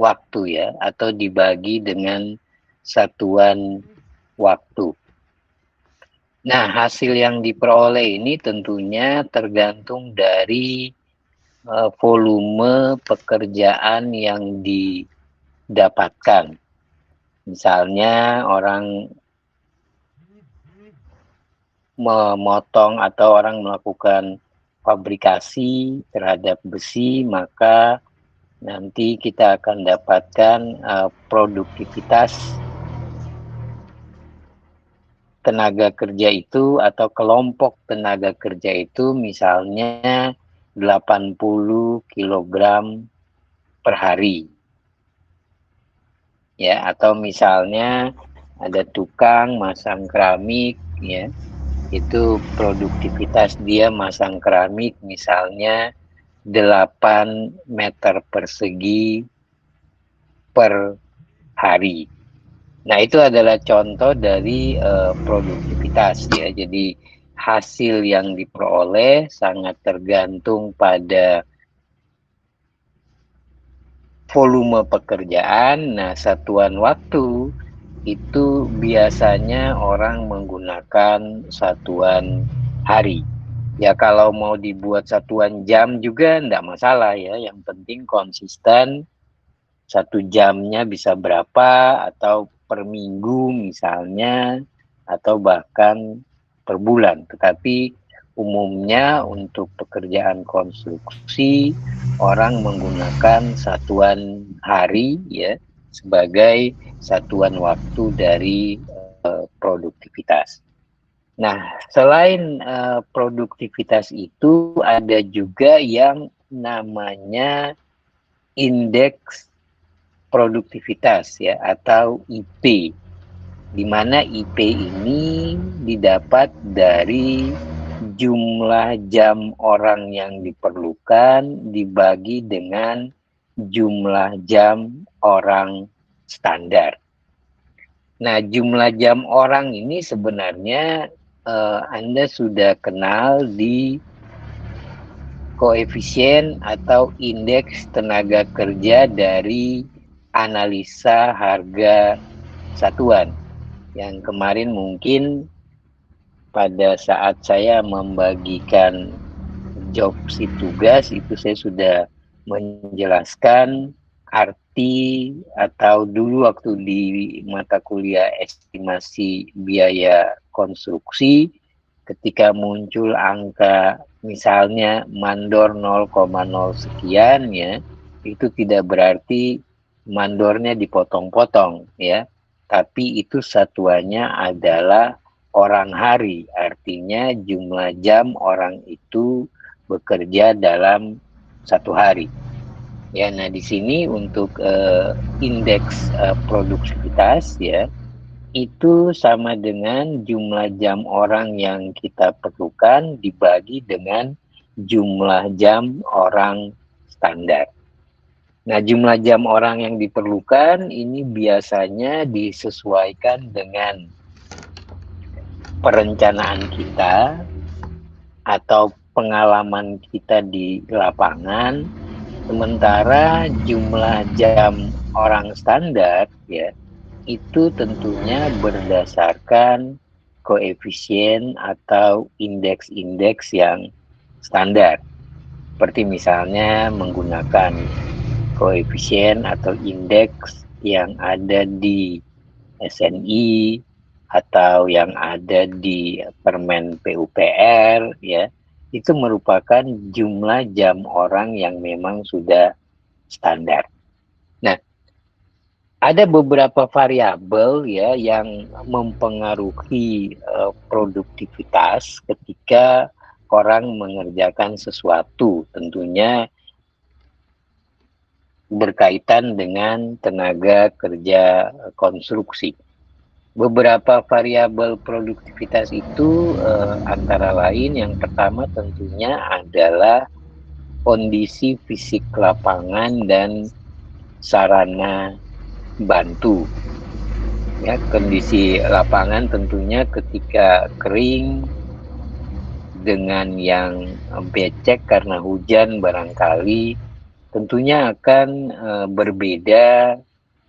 waktu ya, atau dibagi dengan satuan waktu. Nah, hasil yang diperoleh ini tentunya tergantung dari volume pekerjaan yang didapatkan. Misalnya orang memotong atau orang melakukan fabrikasi terhadap besi, maka nanti kita akan dapatkan produktivitas tenaga kerja itu atau kelompok tenaga kerja itu misalnya 80 kilogram per hari. Ya, atau misalnya ada tukang masang keramik ya, itu produktivitas dia masang keramik misalnya 8 meter persegi per hari. Nah, itu adalah contoh dari produktivitas ya. Jadi hasil yang diperoleh sangat tergantung pada volume pekerjaan. Nah, satuan waktu itu biasanya orang menggunakan satuan hari. Ya, kalau mau dibuat satuan jam juga enggak masalah ya. Yang penting konsisten, 1 jamnya bisa berapa, atau per minggu misalnya, atau bahkan per bulan. Tetapi umumnya untuk pekerjaan konstruksi, orang menggunakan satuan hari ya sebagai satuan waktu dari produktivitas. Nah, selain produktivitas itu ada juga yang namanya indeks produktivitas ya, atau IP, di mana IP ini didapat dari jumlah jam orang yang diperlukan dibagi dengan jumlah jam orang standar. Nah, jumlah jam orang ini sebenarnya Anda sudah kenal di koefisien atau indeks tenaga kerja dari analisa harga satuan, yang kemarin mungkin pada saat saya membagikan job sheet tugas itu saya sudah menjelaskan arti, atau dulu waktu di mata kuliah estimasi biaya konstruksi, ketika muncul angka misalnya mandor 0,0 sekian ya, itu tidak berarti mandornya dipotong-potong ya, tapi itu satuannya adalah orang hari, artinya jumlah jam orang itu bekerja dalam 1 hari. Ya, nah di sini untuk indeks produktivitas ya, itu sama dengan jumlah jam orang yang kita perlukan dibagi dengan jumlah jam orang standar. Nah, jumlah jam orang yang diperlukan ini biasanya disesuaikan dengan perencanaan kita atau pengalaman kita di lapangan, sementara jumlah jam orang standar ya itu tentunya berdasarkan koefisien atau indeks-indeks yang standar. Seperti misalnya menggunakan koefisien atau indeks yang ada di SNI atau yang ada di Permen PUPR ya, itu merupakan jumlah jam orang yang memang sudah standar. Nah, ada beberapa variabel ya yang mempengaruhi produktivitas ketika orang mengerjakan sesuatu, tentunya berkaitan dengan tenaga kerja konstruksi. Beberapa variabel produktivitas itu antara lain yang pertama tentunya adalah kondisi fisik lapangan dan sarana bantu. Ya, kondisi lapangan tentunya ketika kering dengan yang becek karena hujan barangkali, tentunya akan berbeda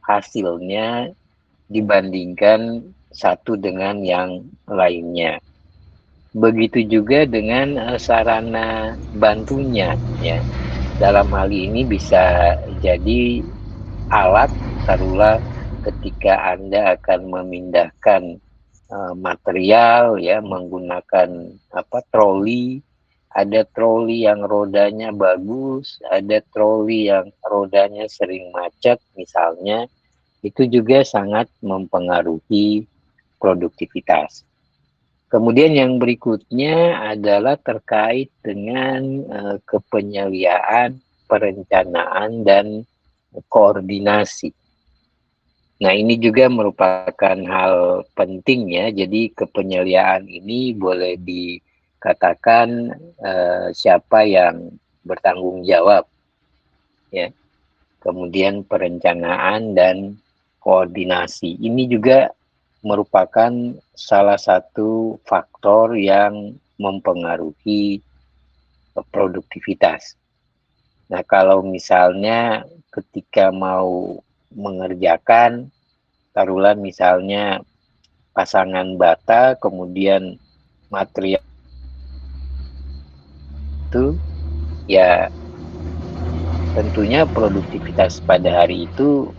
hasilnya dibandingkan satu dengan yang lainnya. Begitu juga dengan sarana bantunya, ya. Dalam hal ini bisa jadi alat, taruhlah ketika Anda akan memindahkan material, ya, menggunakan troli. Ada troli yang rodanya bagus, ada troli yang rodanya sering macet misalnya. Itu juga sangat mempengaruhi produktivitas. Kemudian yang berikutnya adalah terkait dengan kepenyediaan, perencanaan, dan koordinasi. Nah, ini juga merupakan hal penting, ya. Jadi kepenyediaan ini boleh dikatakan siapa yang bertanggung jawab, ya. Kemudian perencanaan dan koordinasi. Ini juga merupakan salah satu faktor yang mempengaruhi produktivitas. Nah, kalau misalnya ketika mau mengerjakan, taruhlah misalnya pasangan bata, kemudian material itu, ya tentunya produktivitas pada hari itu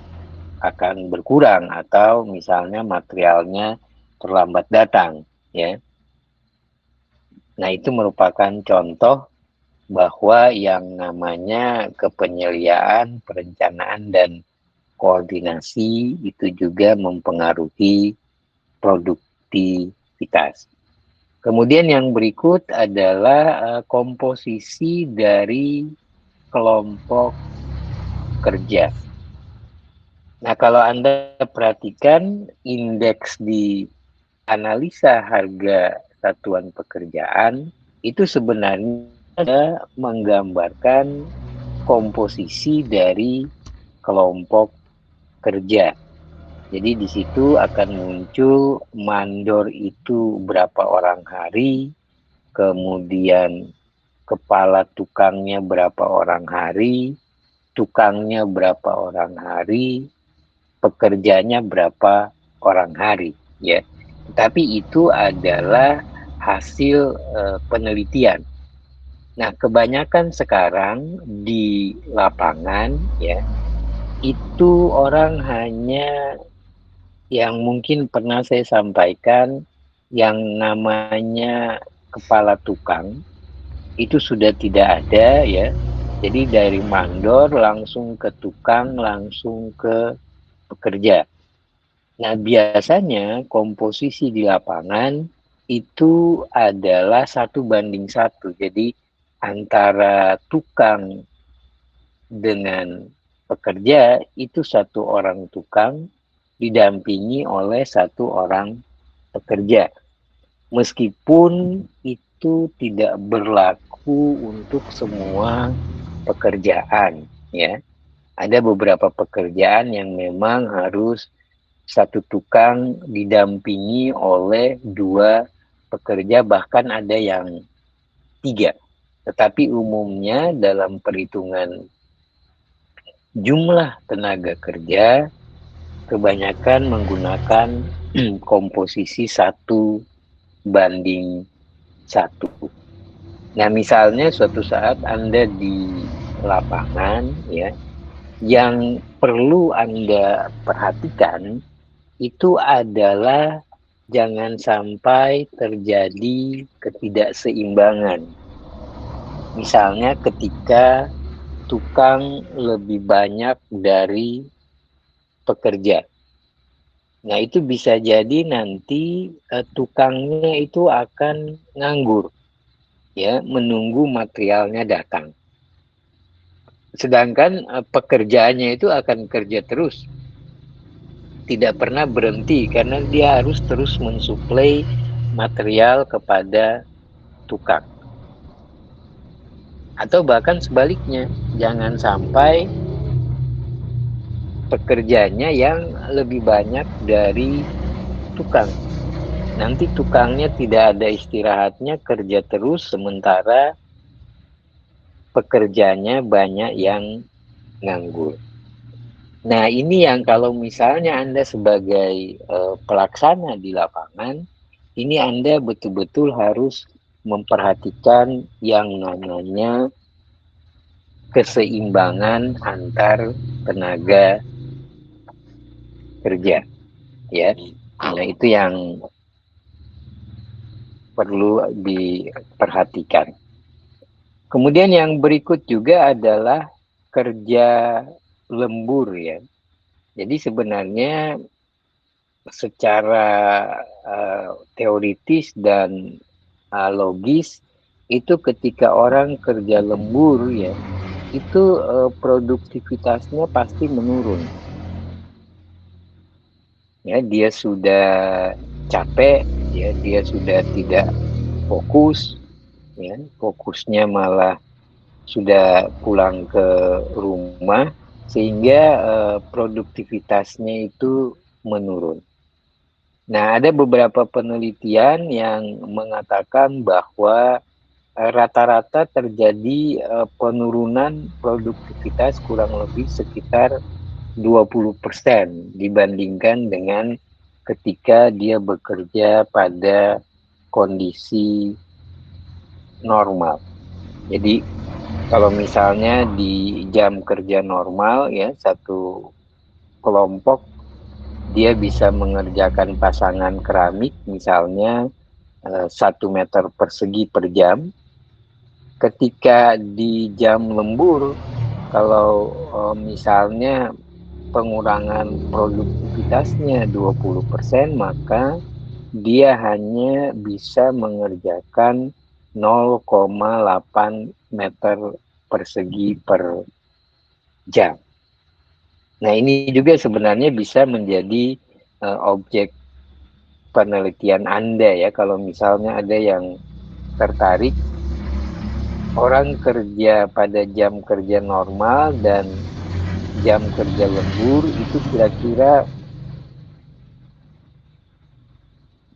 akan berkurang, atau misalnya materialnya terlambat datang, ya. Nah, itu merupakan contoh bahwa yang namanya kepenyediaan, perencanaan, dan koordinasi itu juga mempengaruhi produktivitas. Kemudian yang berikut adalah komposisi dari kelompok kerja. Nah, kalau Anda perhatikan indeks di analisa harga satuan pekerjaan, itu sebenarnya menggambarkan komposisi dari kelompok kerja. Jadi di situ akan muncul mandor itu berapa orang hari, kemudian kepala tukangnya berapa orang hari, tukangnya berapa orang hari, pekerjanya berapa orang hari, ya. Tapi itu adalah hasil penelitian. Nah, kebanyakan sekarang di lapangan, ya, itu orang hanya, yang mungkin pernah saya sampaikan, yang namanya kepala tukang itu sudah tidak ada, ya. Jadi dari mandor langsung ke tukang, langsung ke pekerja. Nah, biasanya komposisi di lapangan itu adalah 1:1. Jadi antara tukang dengan pekerja itu satu orang tukang didampingi oleh satu orang pekerja. Meskipun itu tidak berlaku untuk semua pekerjaan, ya. Ada beberapa pekerjaan yang memang harus satu tukang didampingi oleh 2 pekerja, bahkan ada yang 3. Tetapi umumnya dalam perhitungan jumlah tenaga kerja, kebanyakan menggunakan komposisi 1:1. Nah, misalnya suatu saat Anda di lapangan, ya, yang perlu Anda perhatikan itu adalah jangan sampai terjadi ketidakseimbangan. Misalnya ketika tukang lebih banyak dari pekerja. Nah, itu bisa jadi nanti tukangnya itu akan nganggur, ya, menunggu materialnya datang. Sedangkan pekerjaannya itu akan kerja terus, tidak pernah berhenti, karena dia harus terus mensuplai material kepada tukang. Atau bahkan sebaliknya, jangan sampai pekerjanya yang lebih banyak dari tukang. Nanti tukangnya tidak ada istirahatnya, kerja terus, sementara pekerjanya banyak yang nganggur. Nah, ini yang kalau misalnya Anda sebagai pelaksana di lapangan, ini Anda betul-betul harus memperhatikan yang namanya keseimbangan antar tenaga kerja, ya. Nah, itu yang perlu diperhatikan. Kemudian yang berikut juga adalah kerja lembur, ya. Jadi sebenarnya secara teoritis dan logis itu ketika orang kerja lembur, ya, itu produktivitasnya pasti menurun. Ya, dia sudah capek, ya, dia sudah tidak fokus, ya, fokusnya malah sudah pulang ke rumah, sehingga produktivitasnya itu menurun. Nah, ada beberapa penelitian yang mengatakan bahwa rata-rata terjadi penurunan produktivitas kurang lebih sekitar 20% dibandingkan dengan ketika dia bekerja pada kondisi normal. Jadi kalau misalnya di jam kerja normal, ya, satu kelompok dia bisa mengerjakan pasangan keramik misalnya 1 meter persegi per jam. Ketika di jam lembur, kalau misalnya pengurangan produktivitasnya 20%, maka dia hanya bisa mengerjakan 0,8 meter persegi per jam. Nah, ini juga sebenarnya bisa menjadi objek penelitian Anda, ya, kalau misalnya ada yang tertarik orang kerja pada jam kerja normal dan jam kerja lembur itu kira-kira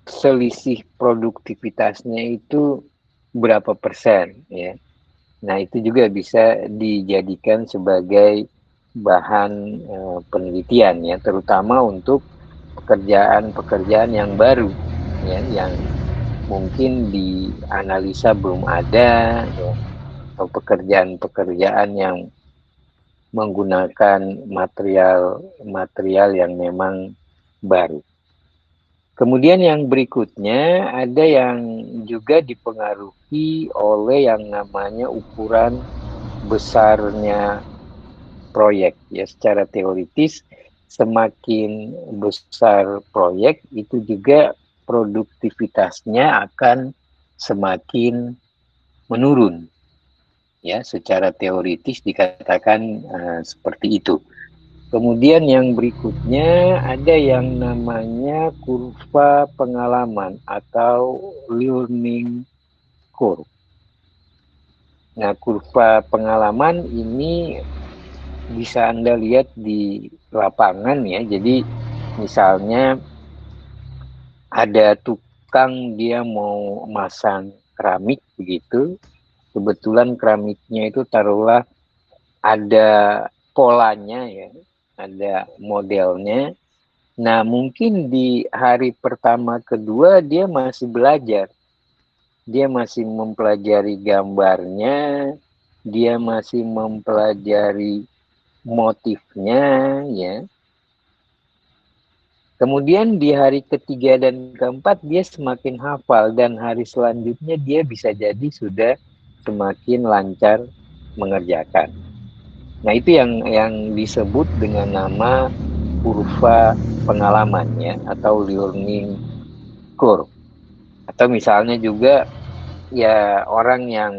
selisih produktivitasnya itu berapa persen, ya. Nah, itu juga bisa dijadikan sebagai bahan penelitian, ya, terutama untuk pekerjaan-pekerjaan yang baru, ya, yang mungkin dianalisa belum ada, ya, atau pekerjaan-pekerjaan yang menggunakan material-material yang memang baru. Kemudian yang berikutnya ada yang juga dipengaruhi oleh yang namanya ukuran besarnya proyek, ya. Secara teoritis semakin besar proyek itu juga produktivitasnya akan semakin menurun, ya. Secara teoritis dikatakan seperti itu. Kemudian yang berikutnya ada yang namanya kurva pengalaman atau learning curve. Nah, kurva pengalaman ini bisa Anda lihat di lapangan, ya. Jadi misalnya ada tukang dia mau masang keramik begitu. Kebetulan keramiknya itu taruhlah ada polanya, ya. Ada modelnya. Nah, mungkin di hari pertama kedua dia masih belajar. Dia masih mempelajari gambarnya, dia masih mempelajari motifnya, ya. Kemudian di hari ketiga dan keempat dia semakin hafal, dan hari selanjutnya dia bisa jadi sudah semakin lancar mengerjakan. Nah, itu yang disebut dengan nama kurva pengalaman, ya, atau learning curve. Atau misalnya juga, ya, orang yang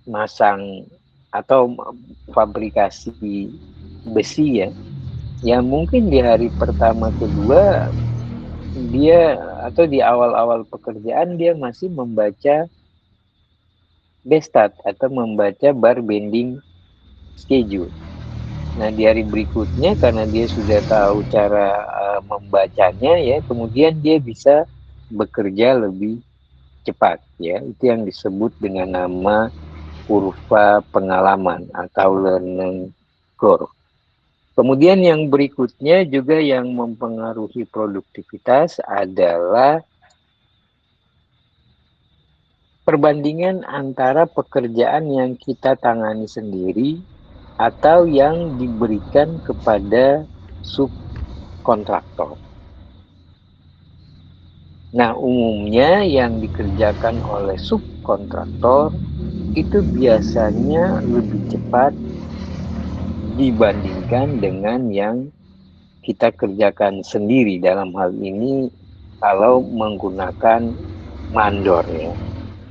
masang atau fabrikasi besi, ya, yang mungkin di hari pertama kedua dia atau di awal-awal pekerjaan dia masih membaca bestat atau membaca bar bending schedule. Nah, di hari berikutnya karena dia sudah tahu cara membacanya, ya, kemudian dia bisa bekerja lebih cepat, ya. Itu yang disebut dengan nama kurva pengalaman atau learning curve. Kemudian yang berikutnya juga yang mempengaruhi produktivitas adalah perbandingan antara pekerjaan yang kita tangani sendiri atau yang diberikan kepada subkontraktor. Nah, umumnya yang dikerjakan oleh subkontraktor itu biasanya lebih cepat dibandingkan dengan yang kita kerjakan sendiri. Dalam hal ini kalau menggunakan mandor ya.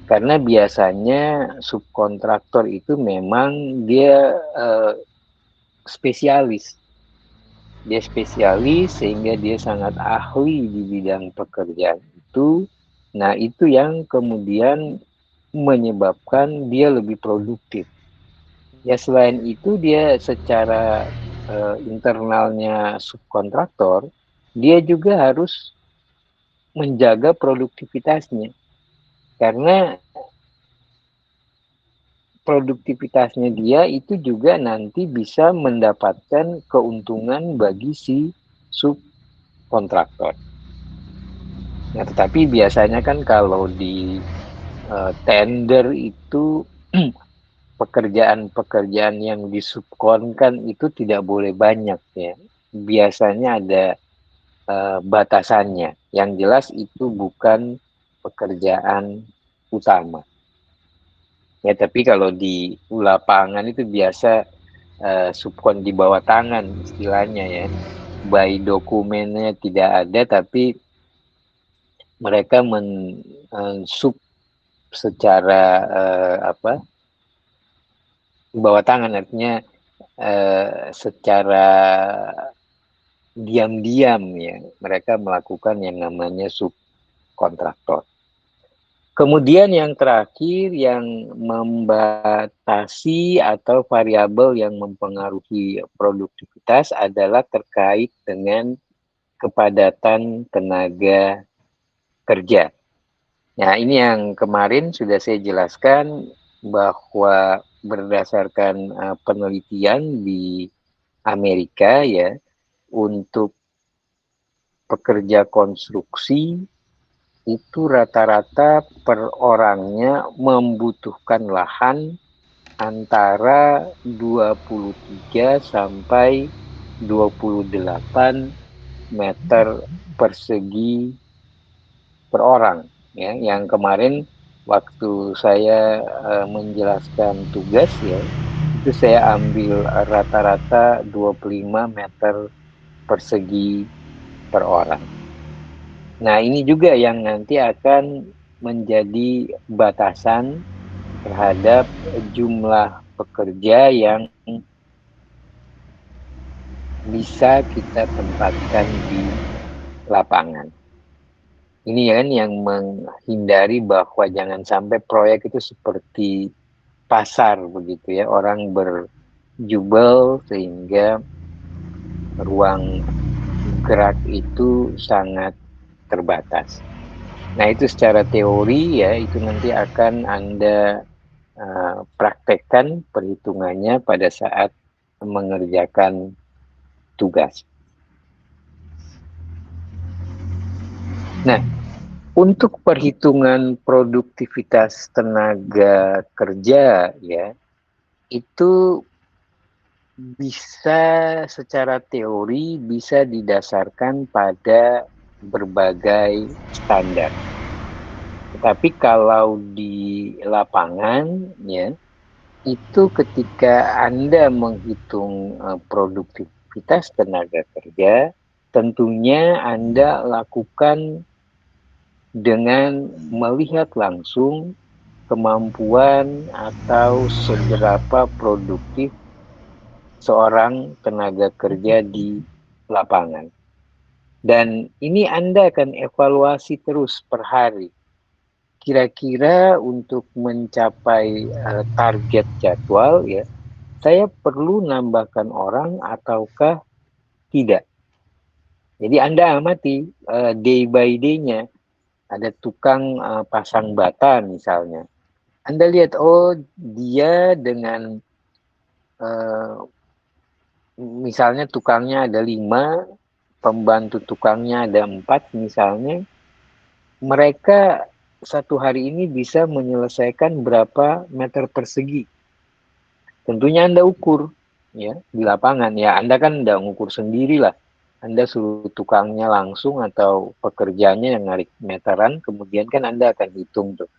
Karena biasanya subkontraktor itu memang dia spesialis. Dia spesialis sehingga dia sangat ahli di bidang pekerjaan itu. Nah, itu yang kemudian menyebabkan dia lebih produktif. Ya selain itu dia secara internalnya subkontraktor, dia juga harus menjaga produktivitasnya. Karena produktivitasnya dia itu juga nanti bisa mendapatkan keuntungan bagi si subkontraktor. Nah, tetapi biasanya kan kalau di tender itu pekerjaan-pekerjaan yang disubkonkan itu tidak boleh banyak ya. Biasanya ada batasannya. Yang jelas itu bukan pekerjaan utama. Ya, tapi kalau di lapangan itu biasa subkon di bawah tangan istilahnya ya. By dokumennya tidak ada, tapi mereka sub secara bawah tangan, artinya secara diam-diam ya mereka melakukan yang namanya subkontraktor. Kemudian yang terakhir yang membatasi atau variabel yang mempengaruhi produktivitas adalah terkait dengan kepadatan tenaga kerja. Nah, ini yang kemarin sudah saya jelaskan bahwa berdasarkan penelitian di Amerika ya, untuk pekerja konstruksi itu rata-rata per orangnya membutuhkan lahan antara 23 sampai 28 meter persegi per orang ya. Yang kemarin waktu saya menjelaskan tugas ya, itu saya ambil rata-rata 25 meter persegi per orang. Nah, ini juga yang nanti akan menjadi batasan terhadap jumlah pekerja yang bisa kita tempatkan di lapangan. Ini kan yang menghindari bahwa jangan sampai proyek itu seperti pasar begitu ya, orang berjubel sehingga ruang gerak itu sangat terbatas. Nah, itu secara teori ya, itu nanti akan Anda praktekkan perhitungannya pada saat mengerjakan tugas. Nah, untuk perhitungan produktivitas tenaga kerja ya, itu bisa secara teori bisa didasarkan pada berbagai standar. Tetapi kalau di lapangan ya, itu ketika Anda menghitung produktivitas tenaga kerja, tentunya Anda lakukan dengan melihat langsung kemampuan atau seberapa produktif seorang tenaga kerja di lapangan. Dan ini Anda akan evaluasi terus per hari. Kira-kira untuk mencapai target jadwal ya, saya perlu nambahkan orang ataukah tidak. Jadi Anda amati day by day-nya. Ada tukang pasang bata misalnya. Anda lihat, oh dia dengan misalnya tukangnya ada 5, pembantu tukangnya ada 4 misalnya, mereka satu hari ini bisa menyelesaikan berapa meter persegi. Tentunya Anda ukur ya di lapangan ya. Anda kan nggak ngukur sendiri lah. Anda suruh tukangnya langsung atau pekerjanya yang narik meteran, kemudian kan Anda akan hitung tuh.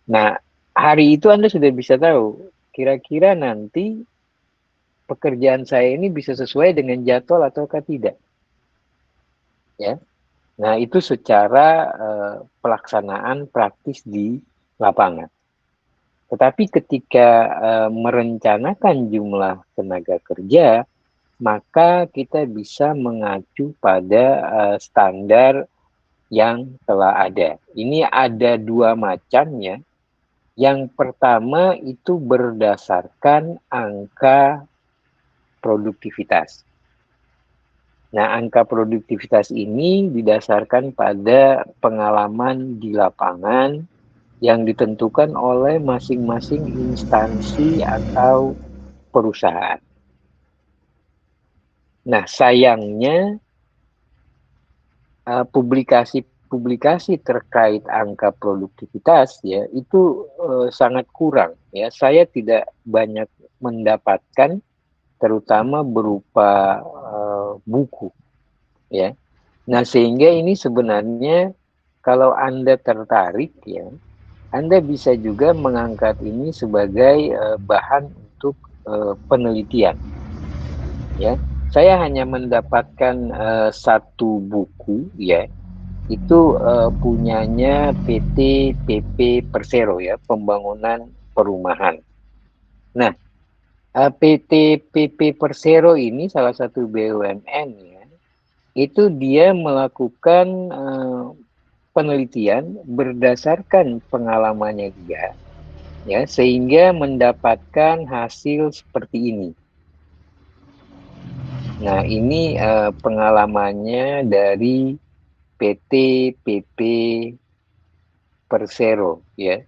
Nah, hari itu Anda sudah bisa tahu kira-kira nanti pekerjaan saya ini bisa sesuai dengan jadwal ataukah tidak. Ya. Nah, itu secara pelaksanaan praktis di lapangan. Tetapi ketika merencanakan jumlah tenaga kerja, maka kita bisa mengacu pada standar yang telah ada. Ini ada 2 macam ya. Yang pertama itu berdasarkan angka produktivitas. Nah, angka produktivitas ini didasarkan pada pengalaman di lapangan yang ditentukan oleh masing-masing instansi atau perusahaan. Nah, sayangnya publikasi-publikasi terkait angka produktivitas ya itu sangat kurang ya. Saya tidak banyak mendapatkan terutama berupa buku ya. Nah, sehingga ini sebenarnya kalau Anda tertarik ya, Anda bisa juga mengangkat ini sebagai bahan untuk penelitian ya. Saya hanya mendapatkan satu buku ya, itu punyanya PT PP Persero ya, Pembangunan Perumahan. Nah, PT PP Persero ini salah satu BUMN ya, itu dia melakukan penelitian berdasarkan pengalamannya dia ya, sehingga mendapatkan hasil seperti ini. Nah, ini pengalamannya dari PT PP Persero ya.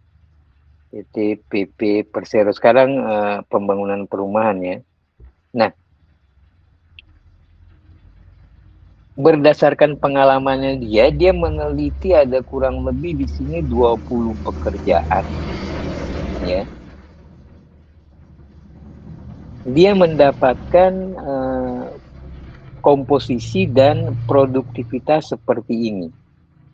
PT PP Persero sekarang pembangunan perumahan ya. Nah, berdasarkan pengalamannya dia meneliti ada kurang lebih di sini 20 pekerjaan ya. Dia mendapatkan komposisi dan produktivitas seperti ini.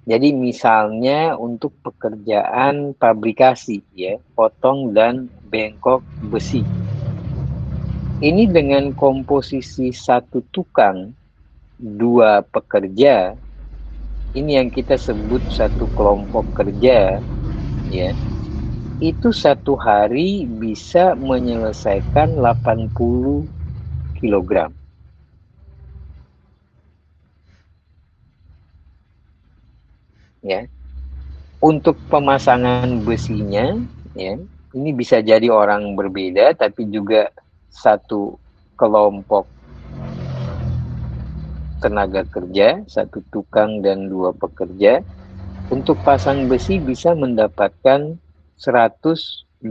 Jadi misalnya untuk pekerjaan pabrikasi ya, potong dan bengkok besi. Ini dengan komposisi satu tukang, 2 pekerja, ini yang kita sebut satu kelompok kerja ya. Itu satu hari bisa menyelesaikan 80 kilogram. Ya. Untuk pemasangan besinya ya, ini bisa jadi orang berbeda tapi juga satu kelompok tenaga kerja, satu tukang dan 2 pekerja. Untuk pasang besi bisa mendapatkan 125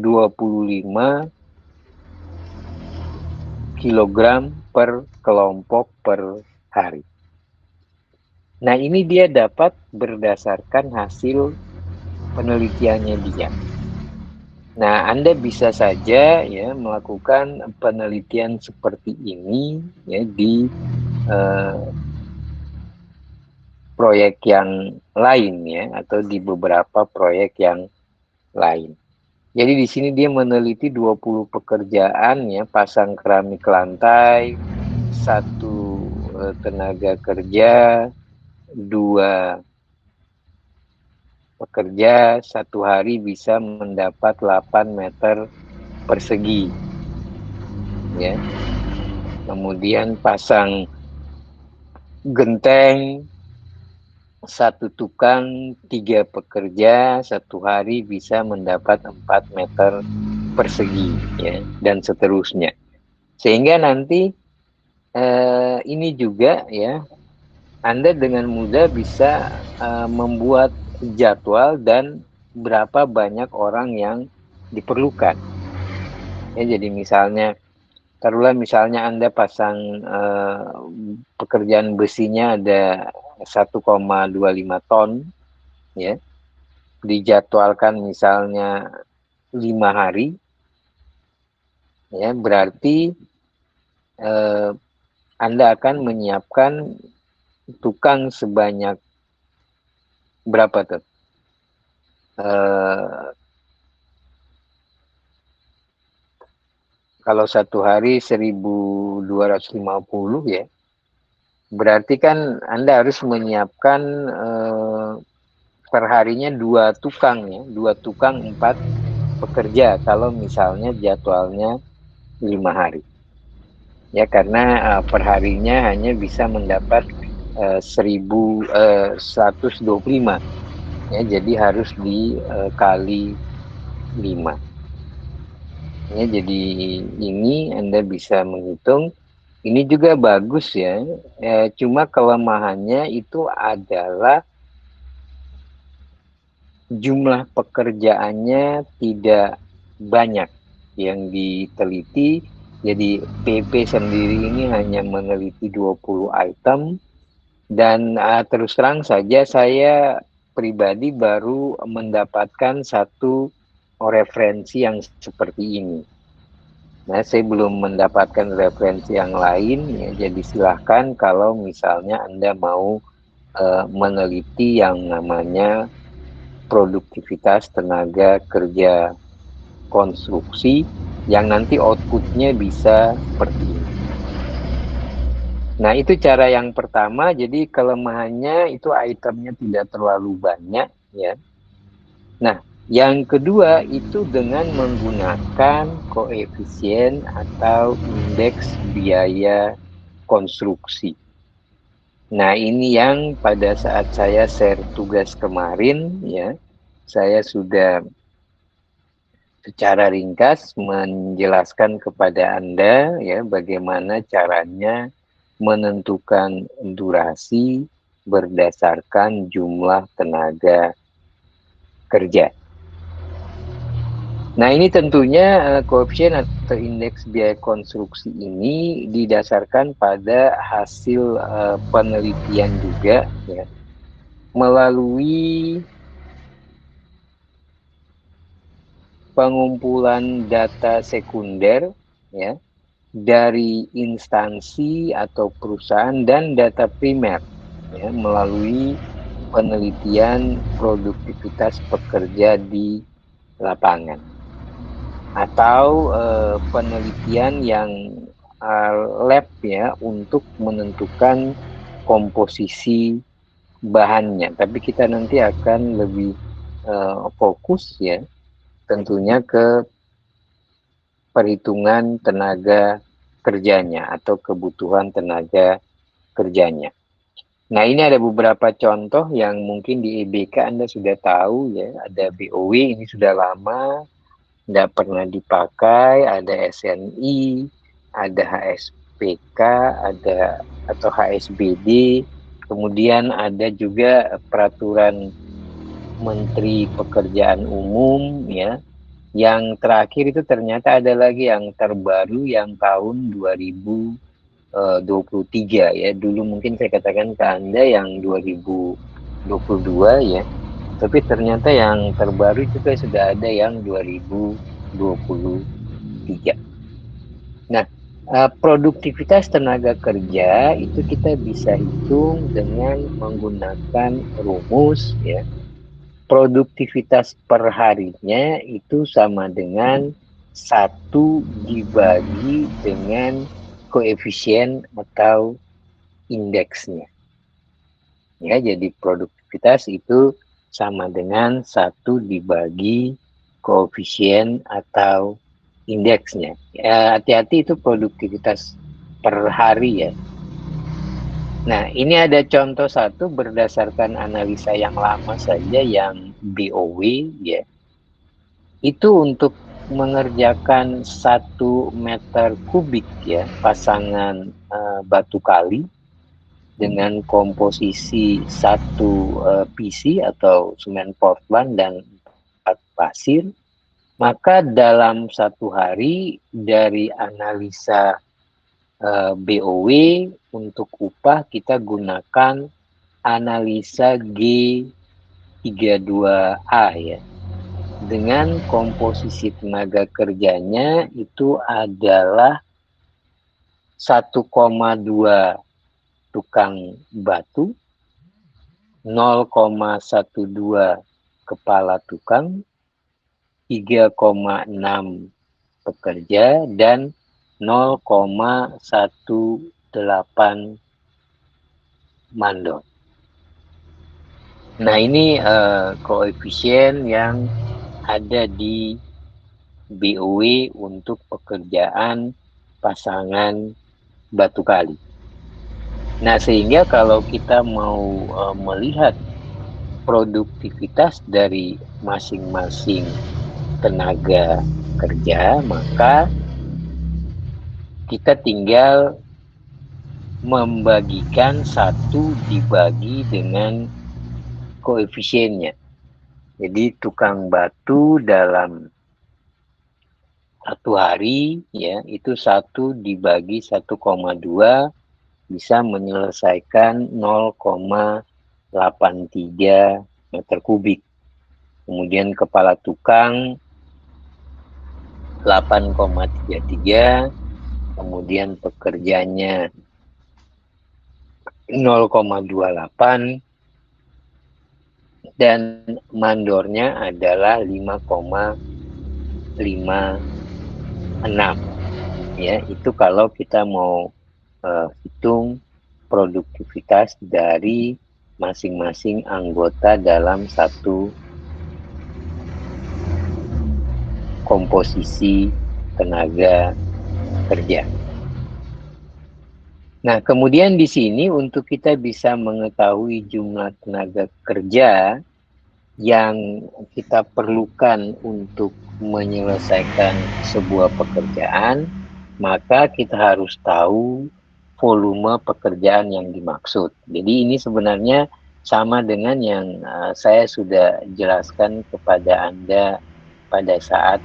kilogram per kelompok per hari. Nah, ini dia dapat berdasarkan hasil penelitiannya dia. Nah, Anda bisa saja ya melakukan penelitian seperti ini ya di proyek yang lain ya, atau di beberapa proyek yang lain. Jadi di sini dia meneliti 20 pekerjaan ya, pasang keramik lantai, 1 tenaga kerja, 2 pekerja, 1 hari bisa mendapat 8 meter persegi. Ya. Kemudian pasang genteng, 1 tukang, 3 pekerja, 1 hari bisa mendapat 4 meter persegi ya, dan seterusnya. Sehingga nanti ini juga ya, Anda dengan mudah bisa membuat jadwal dan berapa banyak orang yang diperlukan. Ya, jadi misalnya, taruhlah misalnya Anda pasang pekerjaan besinya ada 1,25 ton, ya, dijadwalkan misalnya 5 hari, ya, berarti Anda akan menyiapkan tukang sebanyak berapa tuh? Kalau satu hari 1.250 ya, berarti kan Anda harus menyiapkan perharinya 2 tukang ya, 2 tukang 4 pekerja kalau misalnya jadwalnya 5 hari. Ya, karena perharinya hanya bisa mendapat 1.125. Ya, jadi harus dikali 5. Ya, jadi ini Anda bisa menghitung. Ini juga bagus ya. Cuma kelemahannya itu adalah jumlah pekerjaannya tidak banyak yang diteliti. Jadi PP sendiri ini hanya meneliti 20 item dan terus terang saja saya pribadi baru mendapatkan satu referensi yang seperti ini. Nah, saya belum mendapatkan referensi yang lain, ya, jadi silahkan kalau misalnya Anda mau meneliti yang namanya produktivitas tenaga kerja konstruksi yang nanti outputnya bisa seperti ini. Nah, itu cara yang pertama. Jadi kelemahannya itu itemnya tidak terlalu banyak, ya. Nah, yang kedua itu dengan menggunakan koefisien atau indeks biaya konstruksi. Nah, ini yang pada saat saya share tugas kemarin, ya, saya sudah secara ringkas menjelaskan kepada Anda ya bagaimana caranya menentukan durasi berdasarkan jumlah tenaga kerja. Nah, ini tentunya koefisien atau indeks biaya konstruksi ini didasarkan pada hasil penelitian juga ya, melalui pengumpulan data sekunder ya dari instansi atau perusahaan dan data primer ya melalui penelitian produktivitas pekerja di lapangan atau penelitian yang lab ya untuk menentukan komposisi bahannya. Tapi kita nanti akan lebih fokus ya tentunya ke perhitungan tenaga kerjanya atau kebutuhan tenaga kerjanya. Nah, ini ada beberapa contoh yang mungkin di EBK Anda sudah tahu ya. Ada BOW, ini sudah lama, tidak pernah dipakai, ada SNI, ada HSPK, ada atau HSBD, kemudian ada juga peraturan Menteri Pekerjaan Umum ya. Yang terakhir itu ternyata ada lagi yang terbaru yang tahun 2023 ya. Dulu mungkin saya katakan ke Anda yang 2022 ya. Tapi ternyata yang terbaru juga sudah ada yang 2023. Nah, produktivitas tenaga kerja itu kita bisa hitung dengan menggunakan rumus ya. Produktivitas per harinya itu sama dengan 1 dibagi dengan koefisien atau indeksnya. Ya, jadi produktivitas itu sama dengan 1 dibagi koefisien atau indeksnya. Ya, hati-hati itu produktivitas per hari ya. Nah, ini ada contoh satu berdasarkan analisa yang lama saja yang BOW ya. Itu untuk mengerjakan 1 meter kubik ya pasangan batu kali dengan komposisi 1 PC atau semen Portland dan 4 pasir Maka dalam satu hari dari analisa BOW untuk upah kita gunakan analisa G32A ya. Dengan komposisi tenaga kerjanya itu adalah 1,2 tukang batu, 0,12 kepala tukang, 3,6 pekerja, dan 0,18 mandor. Nah, ini koefisien yang ada di BOW untuk pekerjaan pasangan batu kali. Nah, sehingga kalau kita mau melihat produktivitas dari masing-masing tenaga kerja, maka kita tinggal membagikan 1 dibagi dengan koefisiennya. Jadi tukang batu dalam satu hari ya itu 1 dibagi 1,2 bisa menyelesaikan 0,83 meter kubik. Kemudian kepala tukang 8,33, kemudian pekerjanya 0,28 dan mandornya adalah 5,56 ya. Itu kalau kita mau hitung produktivitas dari masing-masing anggota dalam satu komposisi tenaga kerja. Nah, kemudian di sini untuk kita bisa mengetahui jumlah tenaga kerja yang kita perlukan untuk menyelesaikan sebuah pekerjaan, maka kita harus tahu volume pekerjaan yang dimaksud. Jadi ini sebenarnya sama dengan yang saya sudah jelaskan kepada Anda pada saat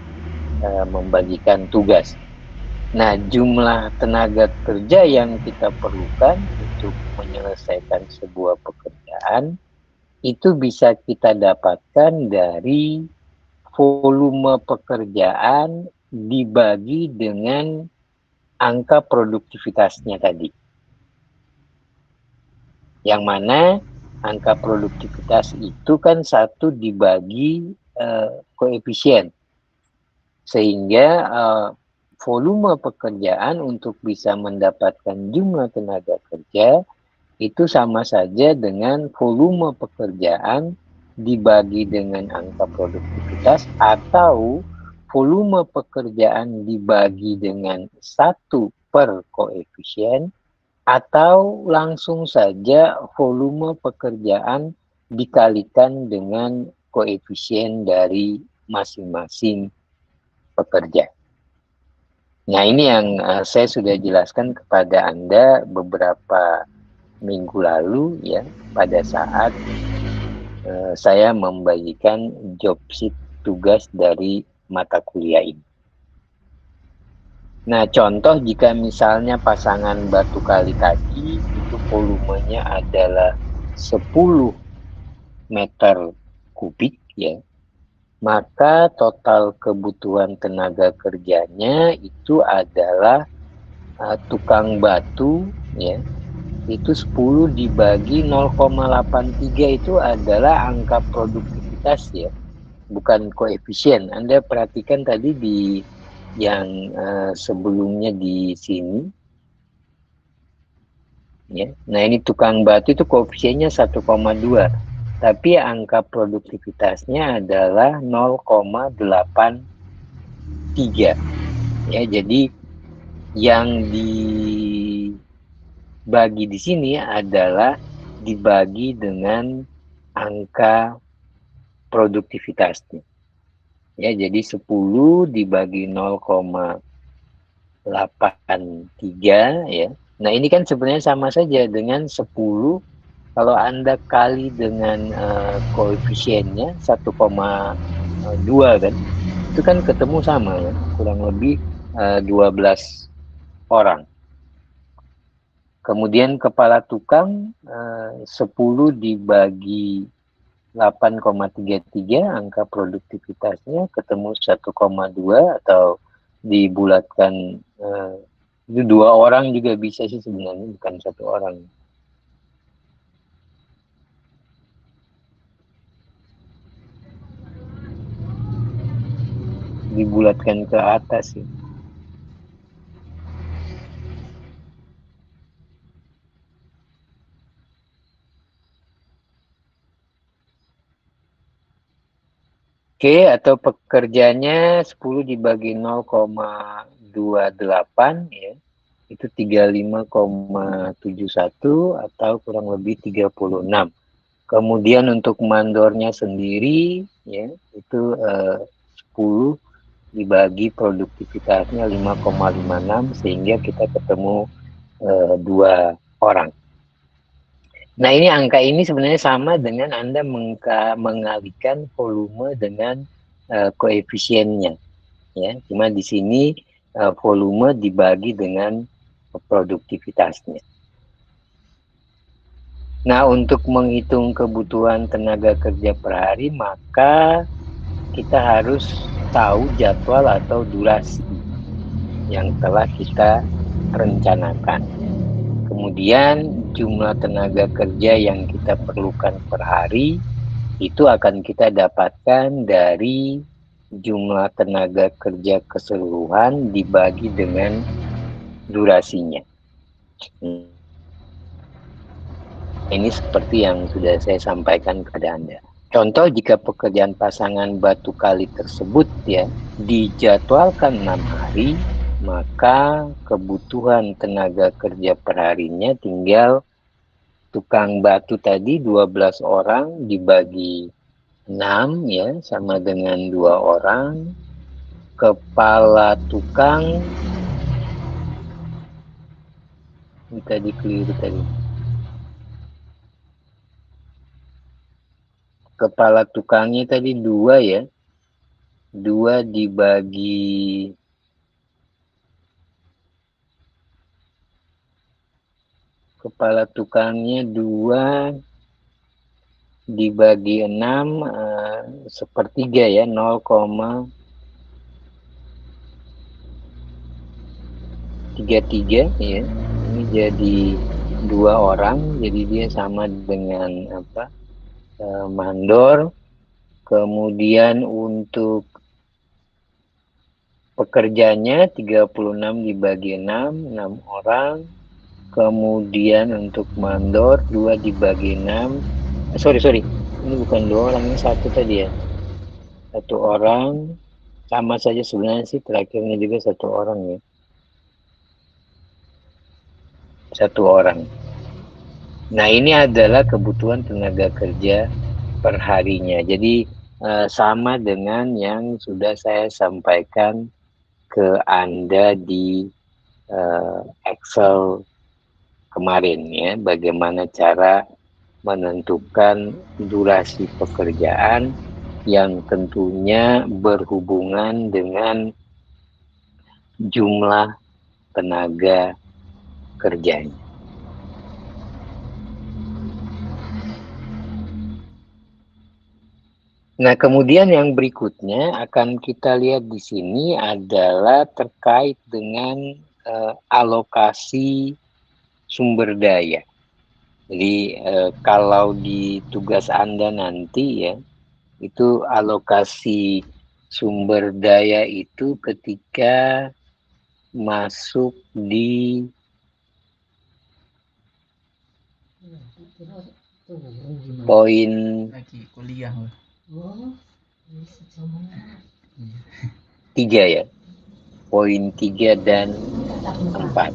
membagikan tugas. Nah, jumlah tenaga kerja yang kita perlukan untuk menyelesaikan sebuah pekerjaan itu bisa kita dapatkan dari volume pekerjaan dibagi dengan angka produktivitasnya tadi. Yang mana angka produktivitas itu kan 1 dibagi koefisien. Sehingga volume pekerjaan untuk bisa mendapatkan jumlah tenaga kerja itu sama saja dengan volume pekerjaan dibagi dengan angka produktivitas atau volume pekerjaan dibagi dengan 1 per koefisien atau langsung saja volume pekerjaan dikalikan dengan koefisien dari masing-masing pekerja. Nah, ini yang saya sudah jelaskan kepada Anda beberapa minggu lalu ya, pada saat saya membagikan job sheet tugas dari mata kuliah ini. Nah, contoh jika misalnya pasangan batu kali tadi itu volumenya adalah 10 meter kubik ya, maka total kebutuhan tenaga kerjanya itu adalah tukang batu ya, itu 10 dibagi 0,83 itu adalah angka produktivitas ya, bukan koefisien. Anda perhatikan tadi di yang sebelumnya di sini ya. Nah, ini tukang batu itu koefisiennya 1,2. Tapi angka produktivitasnya adalah 0,83. Ya, jadi yang dibagi di sini adalah dibagi dengan angka produktivitasnya. Ya, jadi 10 dibagi 0,83 ya. Nah, ini kan sebenarnya sama saja dengan 10 kalau Anda kali dengan koefisiennya 1,2 kan. itu kan ketemu sama ya, kurang lebih 12 orang. Kemudian kepala tukang 10 dibagi 8,33, angka produktivitasnya ketemu 1,2 atau dibulatkan itu 2 orang juga bisa sih sebenarnya, bukan 1 orang. Dibulatkan ke atas sih. Oke, atau pekerjanya 10 dibagi 0,28 ya. Itu 35,71 atau kurang lebih 36. Kemudian untuk mandornya sendiri ya, itu 10 dibagi produktivitasnya 5,56 sehingga kita ketemu 2 orang. Nah, ini angka ini sebenarnya sama dengan Anda mengalihkan volume dengan koefisiennya, ya. Cuma di sini volume dibagi dengan produktivitasnya. Nah, untuk menghitung kebutuhan tenaga kerja per hari, maka kita harus tahu jadwal atau durasi yang telah kita rencanakan. Kemudian jumlah tenaga kerja yang kita perlukan per hari itu akan kita dapatkan dari jumlah tenaga kerja keseluruhan dibagi dengan durasinya. Ini seperti yang sudah saya sampaikan kepada Anda. Contoh, jika pekerjaan pasangan batu kali tersebut ya dijadwalkan 6 hari, maka kebutuhan tenaga kerja perharinya tinggal tukang batu tadi 12 orang dibagi 6 ya, sama dengan 2 orang. Kepala tukang ini tadi keliru tadi. Kepala tukangnya tadi 2 ya. 2 dibagi kepala tukangnya 2 dibagi 6 sepertiga ya, 0,33 ya. Ini jadi 2 orang, jadi dia sama dengan mandor. Kemudian untuk pekerjanya 36 dibagi 6 orang. Kemudian untuk mandor 2 dibagi 6. Sorry. Ini bukan 2 orang, ini 1 tadi ya. 1 orang. Sama saja sebenarnya sih, terakhirnya juga 1 orang ya. 1 orang. Nah, ini adalah kebutuhan tenaga kerja per harinya. Jadi sama dengan yang sudah saya sampaikan ke Anda di Excel kemarin ya, bagaimana cara menentukan durasi pekerjaan yang tentunya berhubungan dengan jumlah tenaga kerjanya. Nah, kemudian yang berikutnya akan kita lihat di sini adalah terkait dengan alokasi sumber daya. Jadi kalau di tugas Anda nanti ya, itu alokasi sumber daya itu ketika masuk di poin lagi kuliah 3 ya. Poin 3 dan 4.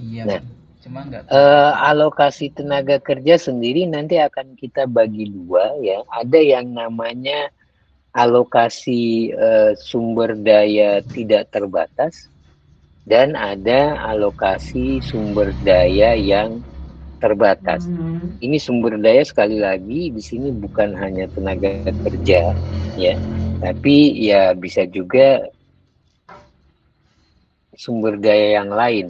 Iya. Nah, cuma nggak alokasi tenaga kerja sendiri nanti akan kita bagi 2 ya. Ada yang namanya alokasi sumber daya tidak terbatas dan ada alokasi sumber daya yang terbatas. Ini sumber daya sekali lagi di sini bukan hanya tenaga kerja ya, Tapi ya bisa juga sumber daya yang lain,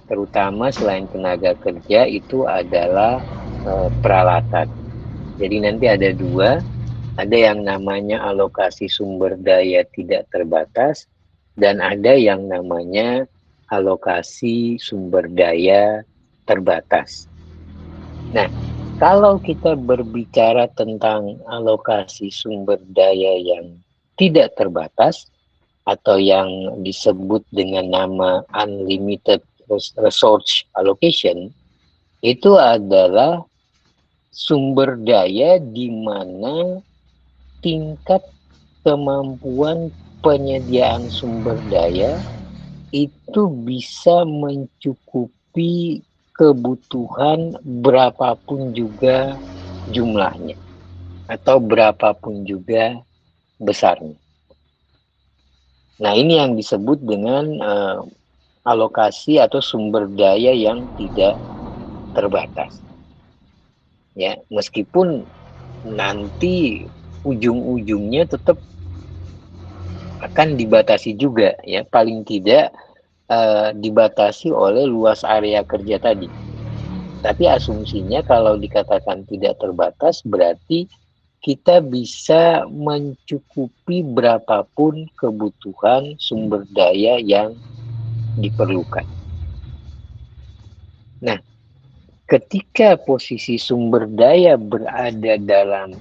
terutama selain tenaga kerja itu adalah peralatan. Jadi nanti ada dua, ada yang namanya alokasi sumber daya tidak terbatas, dan ada yang namanya alokasi sumber daya terbatas. Nah, kalau kita berbicara tentang alokasi sumber daya yang tidak terbatas, atau yang disebut dengan nama unlimited resource allocation, itu adalah sumber daya di mana tingkat kemampuan penyediaan sumber daya itu bisa mencukupi kebutuhan berapapun juga jumlahnya atau berapapun juga besarnya. Nah, ini yang disebut dengan alokasi atau sumber daya yang tidak terbatas. Ya, meskipun nanti ujung-ujungnya tetap akan dibatasi juga, ya, paling tidak dibatasi oleh luas area kerja tadi. Tapi asumsinya kalau dikatakan tidak terbatas berarti kita bisa mencukupi berapapun kebutuhan sumber daya yang diperlukan. Nah, ketika posisi sumber daya berada dalam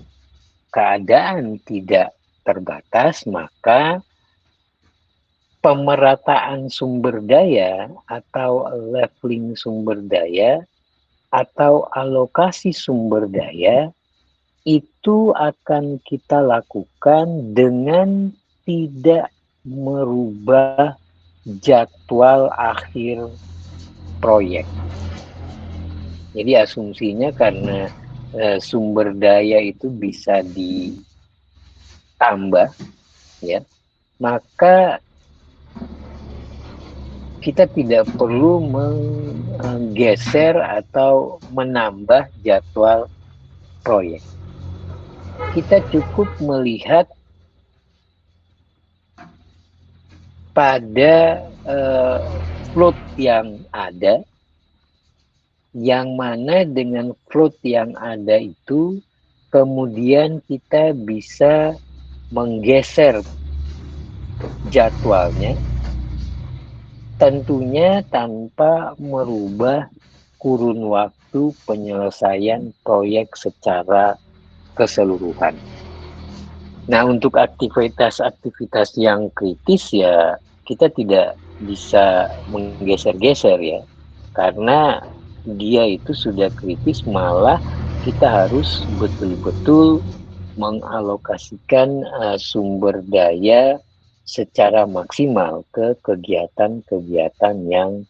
keadaan tidak terbatas, maka pemerataan sumber daya atau leveling sumber daya atau alokasi sumber daya itu akan kita lakukan dengan tidak merubah jadwal akhir proyek. Jadi asumsinya karena sumber daya itu bisa ditambah, ya, maka kita tidak perlu menggeser atau menambah jadwal proyek. Kita cukup melihat pada float yang ada, yang mana dengan float yang ada itu kemudian kita bisa menggeser jadwalnya, tentunya tanpa merubah kurun waktu penyelesaian proyek secara keseluruhan. Nah, untuk aktivitas-aktivitas yang kritis ya kita tidak bisa menggeser-geser, ya, karena dia itu sudah kritis, malah kita harus betul-betul mengalokasikan sumber daya secara maksimal ke kegiatan-kegiatan yang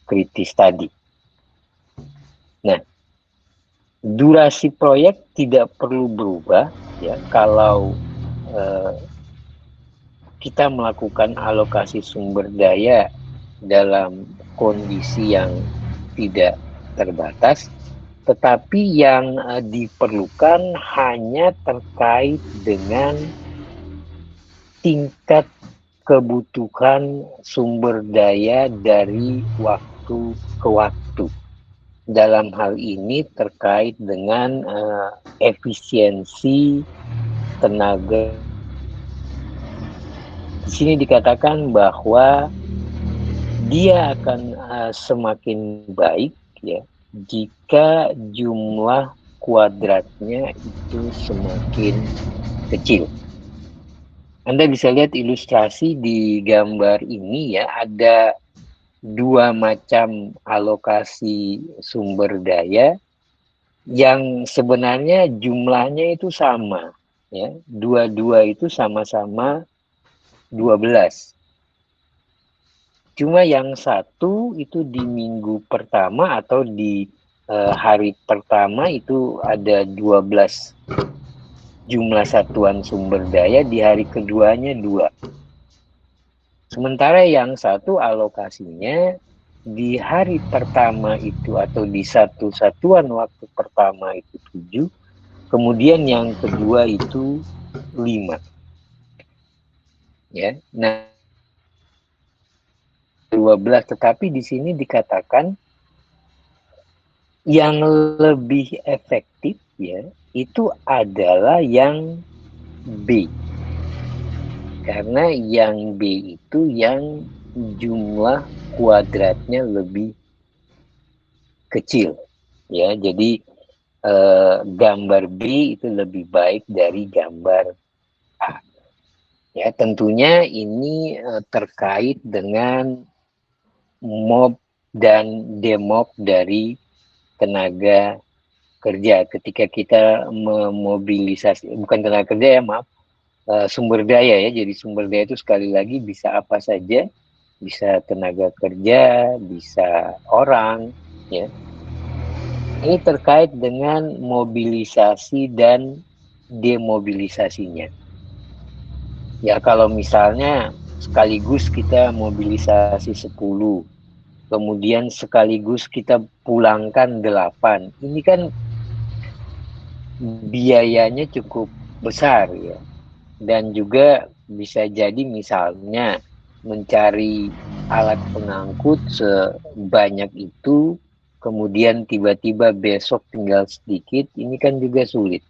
kritis tadi. Nah, durasi proyek tidak perlu berubah, ya, kalau kita melakukan alokasi sumber daya dalam kondisi yang tidak terbatas, tetapi yang diperlukan hanya terkait dengan tingkat kebutuhan sumber daya dari waktu ke waktu. Dalam hal ini terkait dengan efisiensi tenaga. Di sini dikatakan bahwa dia akan semakin baik, ya, jika jumlah kuadratnya itu semakin kecil. Anda bisa lihat ilustrasi di gambar ini, ya, ada dua macam alokasi sumber daya yang sebenarnya jumlahnya itu sama, ya. Dua-dua itu sama-sama 12. Cuma yang satu itu di minggu pertama atau di hari pertama itu ada 12 jumlah satuan sumber daya, di hari keduanya 2. Sementara yang satu alokasinya di hari pertama itu atau di satu satuan waktu pertama itu 7, kemudian yang kedua itu 5. ya. Nah, 12, tetapi di sini dikatakan yang lebih efektif ya itu adalah yang B. Karena yang B itu yang jumlah kuadratnya lebih kecil ya. Jadi gambar B itu lebih baik dari gambar A. Ya, tentunya ini terkait dengan mob dan demob dari tenaga kerja. Ketika kita memobilisasi, bukan tenaga kerja ya, maaf, sumber daya ya. Jadi sumber daya itu sekali lagi bisa apa saja, bisa tenaga kerja, bisa orang, ya. Ini terkait dengan mobilisasi dan demobilisasinya. Ya kalau misalnya sekaligus kita mobilisasi 10, kemudian sekaligus kita pulangkan 8, ini kan biayanya cukup besar ya. Dan juga bisa jadi misalnya mencari alat pengangkut sebanyak itu, kemudian tiba-tiba besok tinggal sedikit, ini kan juga sulit.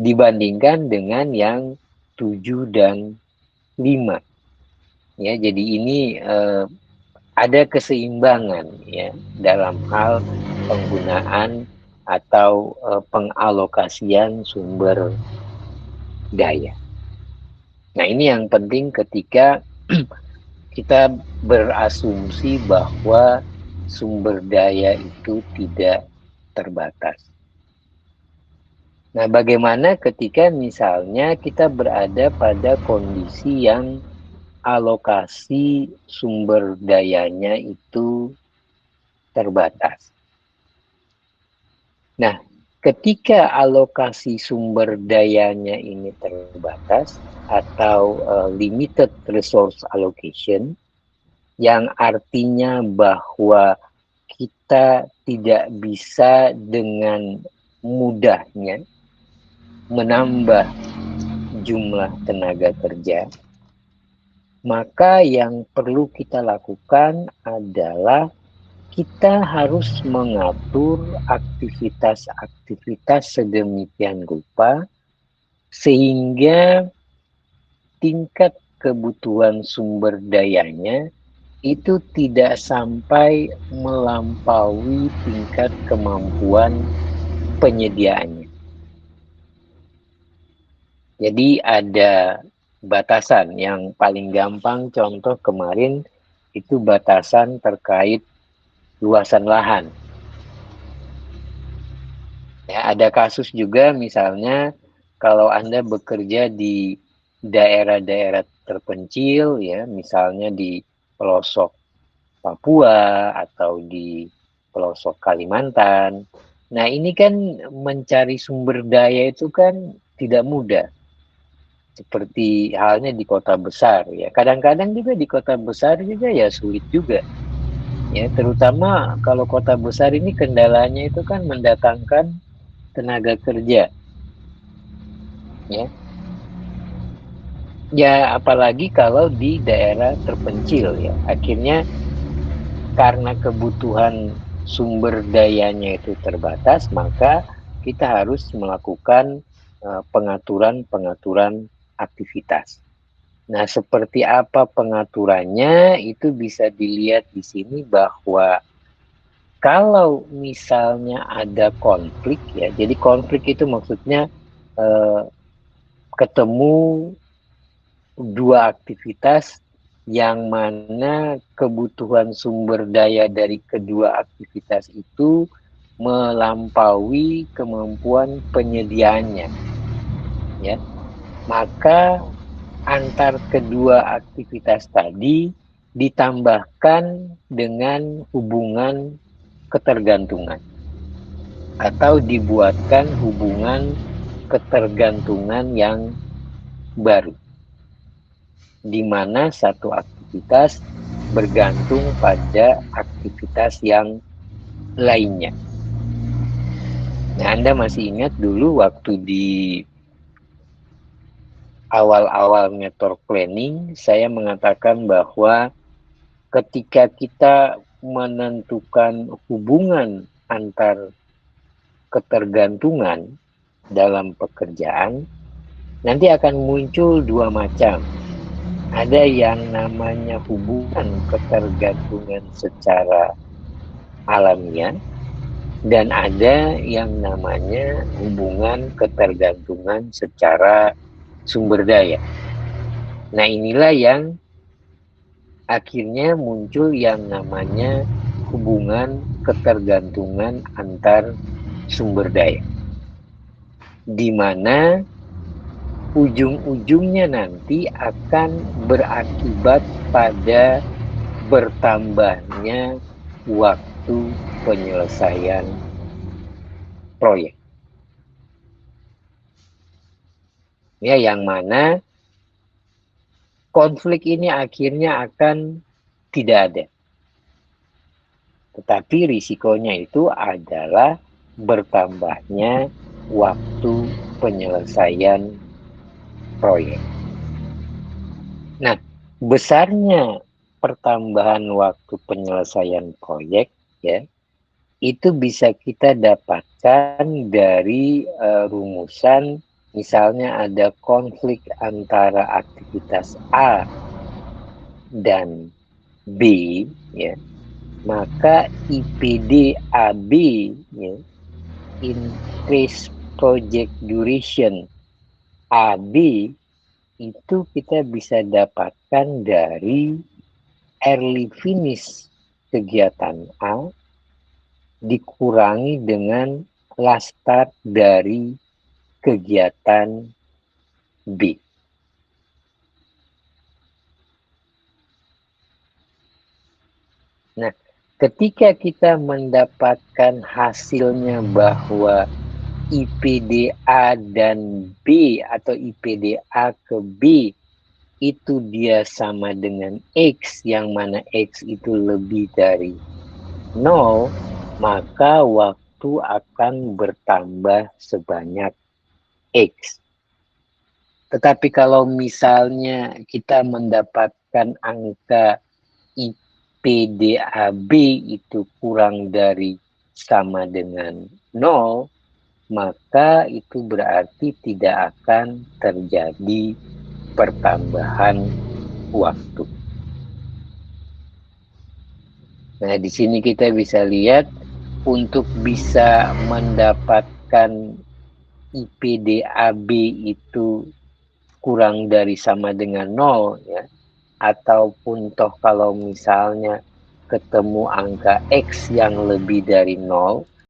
Dibandingkan dengan yang 7 dan 5. Ya, jadi ini ada keseimbangan ya dalam hal penggunaan atau pengalokasian sumber daya. Nah, ini yang penting ketika kita berasumsi bahwa sumber daya itu tidak terbatas. Nah, bagaimana ketika misalnya kita berada pada kondisi yang alokasi sumber dayanya itu terbatas? Nah, ketika alokasi sumber dayanya ini terbatas atau limited resource allocation, yang artinya bahwa kita tidak bisa dengan mudahnya menambah jumlah tenaga kerja, maka yang perlu kita lakukan adalah kita harus mengatur aktivitas-aktivitas sedemikian rupa sehingga tingkat kebutuhan sumber dayanya itu tidak sampai melampaui tingkat kemampuan penyediaannya. Jadi ada batasan yang paling gampang, contoh kemarin itu batasan terkait luasan lahan. Ya, ada kasus juga misalnya kalau Anda bekerja di daerah-daerah terpencil ya, misalnya di pelosok Papua atau di pelosok Kalimantan. Nah, ini kan mencari sumber daya itu kan tidak mudah. Seperti halnya di kota besar ya. Kadang-kadang juga di kota besar juga ya sulit juga. Ya, terutama kalau kota besar ini kendalanya itu kan mendatangkan tenaga kerja. Ya. Ya, apalagi kalau di daerah terpencil ya. Akhirnya karena kebutuhan sumber dayanya itu terbatas, maka kita harus melakukan pengaturan-pengaturan aktivitas. Nah, seperti apa pengaturannya itu bisa dilihat di sini bahwa kalau misalnya ada konflik ya, jadi konflik itu maksudnya ketemu dua aktivitas yang mana kebutuhan sumber daya dari kedua aktivitas itu melampaui kemampuan penyediaannya, ya. Maka antar kedua aktivitas tadi ditambahkan dengan hubungan ketergantungan atau dibuatkan hubungan ketergantungan yang baru, di mana satu aktivitas bergantung pada aktivitas yang lainnya. Nah, Anda masih ingat dulu waktu di awal-awal method planning, saya mengatakan bahwa ketika kita menentukan hubungan antar ketergantungan dalam pekerjaan, nanti akan muncul dua macam. Ada yang namanya hubungan ketergantungan secara alamiah, dan ada yang namanya hubungan ketergantungan secara sumber daya. Nah, inilah yang akhirnya muncul yang namanya hubungan ketergantungan antar sumber daya, di mana ujung-ujungnya nanti akan berakibat pada bertambahnya waktu penyelesaian proyek. Ya, yang mana konflik ini akhirnya akan tidak ada. Tetapi risikonya itu adalah bertambahnya waktu penyelesaian proyek. Nah, besarnya pertambahan waktu penyelesaian proyek ya, itu bisa kita dapatkan dari rumusan, misalnya ada konflik antara aktivitas A dan B ya, maka IPD AB ya, increase project duration AB, itu kita bisa dapatkan dari early finish kegiatan A dikurangi dengan last start dari kegiatan B. Nah, ketika kita mendapatkan hasilnya bahwa IPD A dan B atau IPD A ke B itu dia sama dengan X, yang mana X itu lebih dari 0, maka waktu akan bertambah sebanyak X. Tetapi kalau misalnya kita mendapatkan angka IPDAB itu kurang dari sama dengan 0, maka itu berarti tidak akan terjadi pertambahan waktu. Nah, di sini kita bisa lihat untuk bisa mendapatkan IPDAB itu kurang dari sama dengan 0 ya, ataupun toh kalau misalnya ketemu angka X yang lebih dari 0,